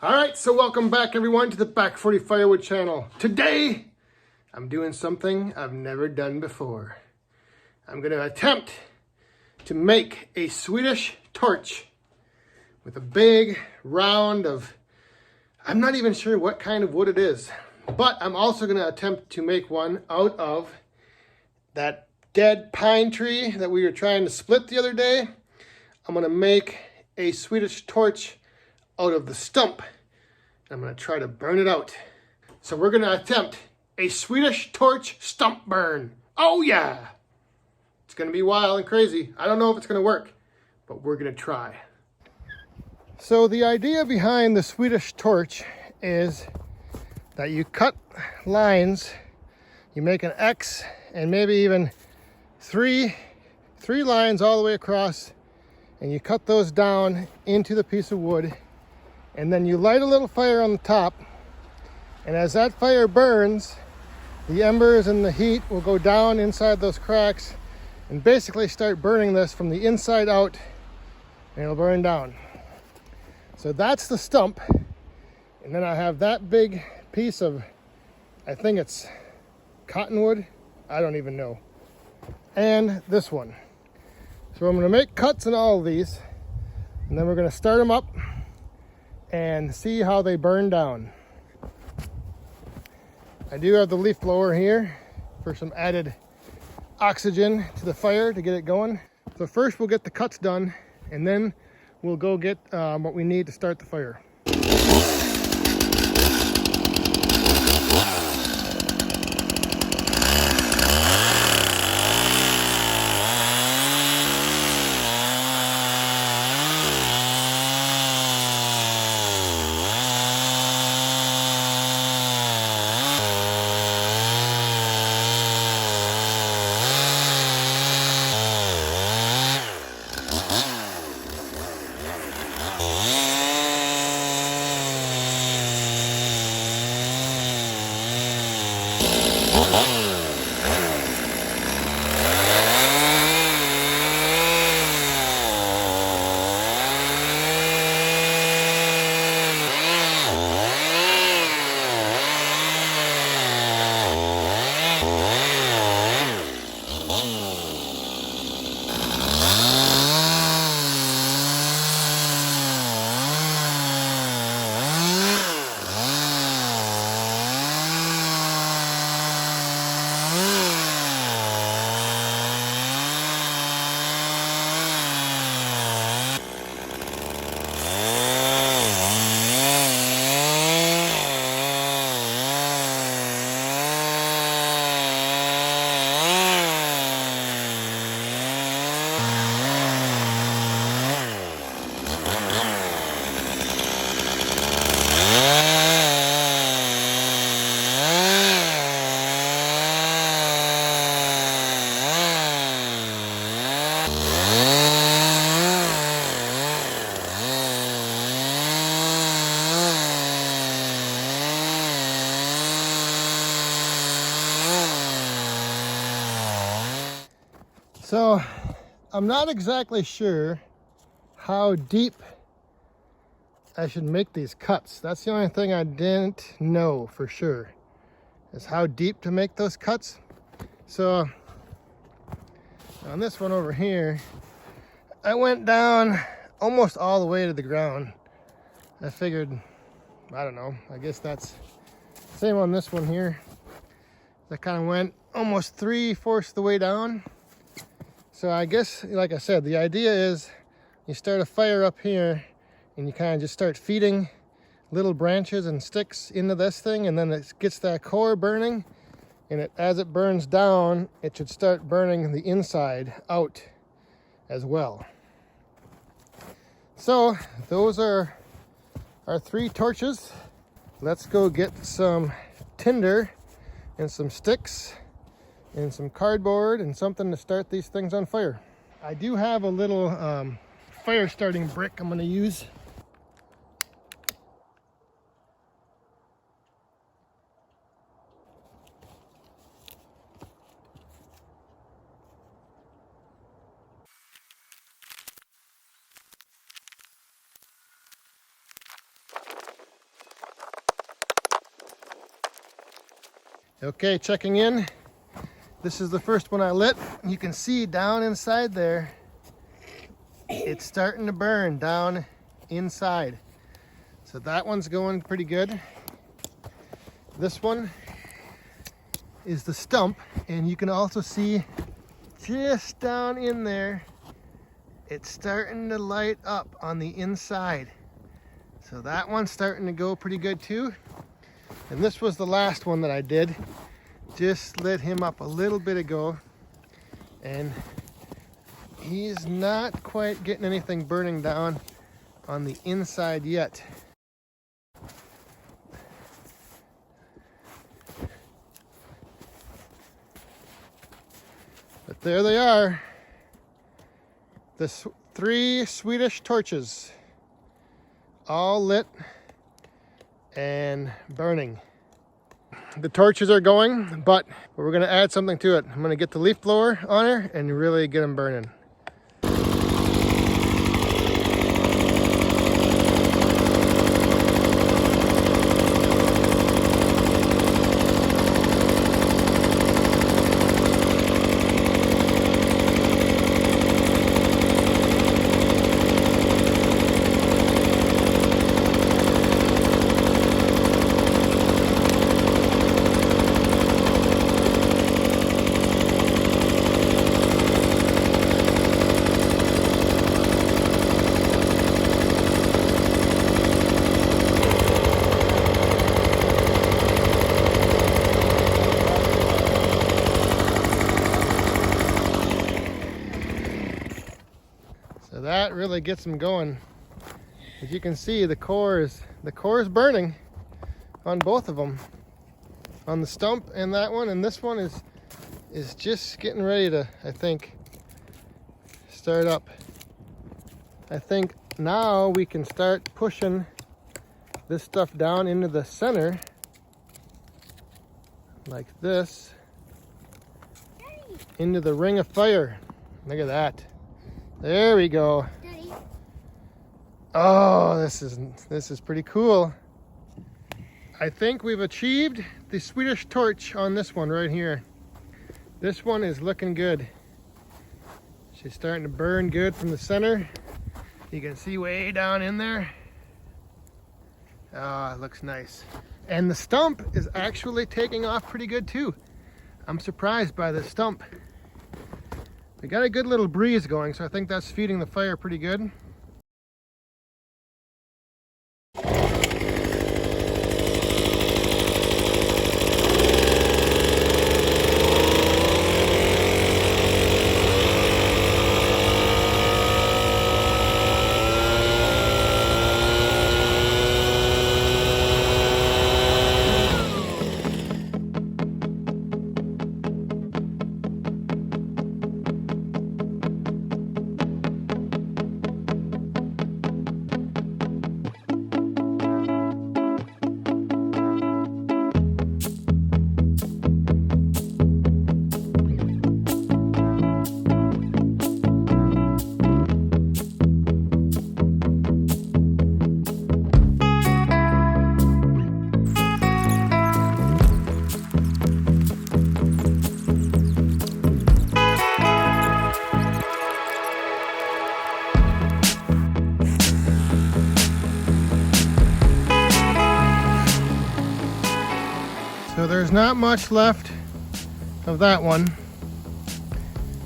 Alright, so welcome back everyone to the Back 40 Firewood channel. Today, I'm doing something I've never done before. I'm going to attempt to make a Swedish torch with a big round of, I'm not even sure what kind of wood it is, but I'm also going to attempt to make one out of that dead pine tree that we were trying to split the other day. I'm going to make a Swedish torch out of the stump. I'm going to try to burn it out. So we're going to attempt a Swedish torch stump burn. Oh yeah! It's going to be wild and crazy. I don't know if it's going to work, but we're going to try. So the idea behind the Swedish torch is that you cut lines, you make an X and maybe even three lines all the way across, and you cut those down into the piece of wood. And then you light a little fire on the top, and as that fire burns, the embers and the heat will go down inside those cracks and basically start burning this from the inside out, and it'll burn down. So that's the stump. And then I have that big piece of, I think it's cottonwood, I don't even know, and this one. So I'm going to make cuts in all of these, and then we're going to start them up and see how they burn down. I do have the leaf blower here for some added oxygen to the fire to get it going. So first we'll get the cuts done, and then we'll go get what we need to start the fire. So I'm not exactly sure how deep I should make these cuts. That's the only thing I didn't know for sure, is how deep to make those cuts. So on this one over here, I went down almost all the way to the ground. I figured, I don't know, I guess that's same on this one here. I kind of went almost 3/4 the way down. So I guess, like I said, the idea is you start a fire up here and you kind of just start feeding little branches and sticks into this thing, and then it gets that core burning, and as it burns down, it should start burning the inside out as well. So those are our 3 torches. Let's go get some tinder and some sticks and some cardboard and something to start these things on fire. I do have a little fire starting brick I'm going to use. Okay, checking in. This is the first one I lit. You can see down inside there, it's starting to burn down inside. So that one's going pretty good. This one is the stump, and you can also see just down in there, it's starting to light up on the inside. So that one's starting to go pretty good too. And this was the last one that I did. Just lit him up a little bit ago, and he's not quite getting anything burning down on the inside yet. But there they are, the 3 Swedish torches, all lit and burning. The torches are going, but we're gonna add something to it. I'm gonna get the leaf blower on her and really get them burning. So that really gets them going. As you can see, the core is burning on both of them, on the stump and that one, and this one is just getting ready to, I think, start up. I think now we can start pushing this stuff down into the center like this, into the ring of fire. Look at that. There we go. Daddy. Oh, this is pretty cool. I think we've achieved the Swedish torch on this one right here. This one is looking good. She's starting to burn good from the center. You can see way down in there. Oh, it looks nice. And the stump is actually taking off pretty good too. I'm surprised by the stump. We got a good little breeze going, so I think that's feeding the fire pretty good. So there's not much left of that one.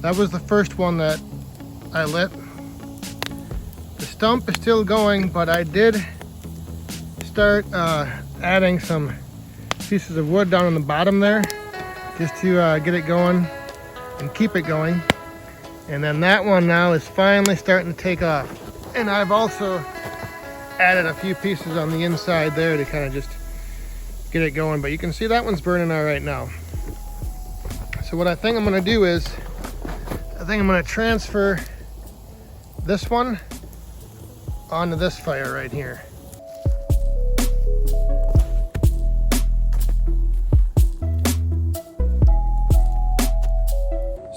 That was the first one that I lit. The stump is still going, but I did start adding some pieces of wood down on the bottom there just to get it going and keep it going. And then that one now is finally starting to take off. And I've also added a few pieces on the inside there to kind of just get it going, but you can see that one's burning all right now. So what I think I'm going to do is, I think I'm going to transfer this one onto this fire right here.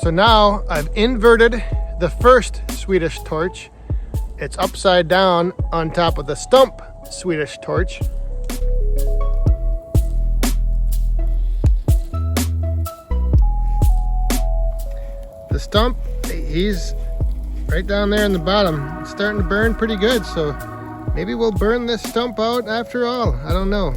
So now I've inverted the first Swedish torch. It's upside down on top of the stump Swedish torch. the stump, he's right down there in the bottom. It's starting to burn pretty good, so maybe we'll burn this stump out after all. I don't know.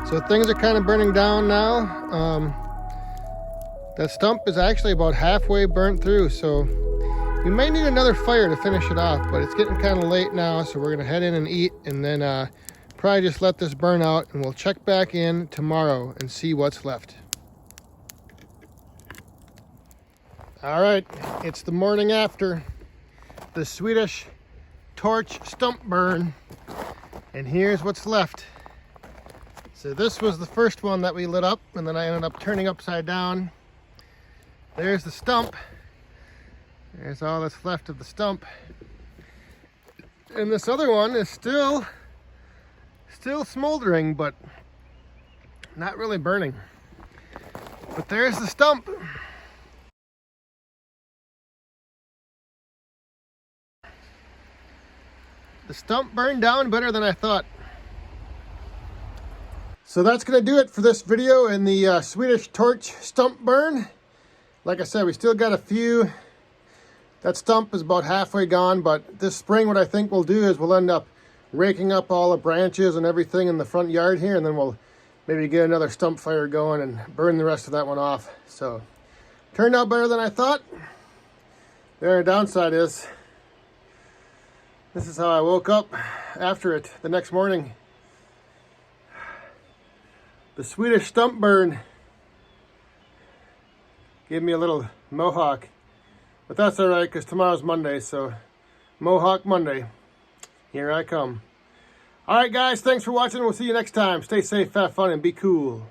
So things are kind of burning down now. That stump is actually about halfway burnt through, so we might need another fire to finish it off, but it's getting kind of late now, so we're gonna head in and eat, and then probably just let this burn out, and we'll check back in tomorrow and see what's left. All right, it's the morning after the Swedish torch stump burn, and here's what's left. So this was the first one that we lit up, and then I ended up turning upside down. There's the stump. There's all that's left of the stump. And this other one is still smoldering, but not really burning. But there's the stump. The stump burned down better than I thought. So that's going to do it for this video in the Swedish torch stump burn. Like I said, we still got a few. That stump is about halfway gone, but this spring what I think we'll do is we'll end up raking up all the branches and everything in the front yard here, and then we'll maybe get another stump fire going and burn the rest of that one off. So, turned out better than I thought. The only downside is, this is how I woke up after it the next morning. The Swedish stump burn gave me a little mohawk. But that's all right, because tomorrow's Monday, so Mohawk Monday. Here I come. All right, guys, thanks for watching. We'll see you next time. Stay safe, have fun, and be cool.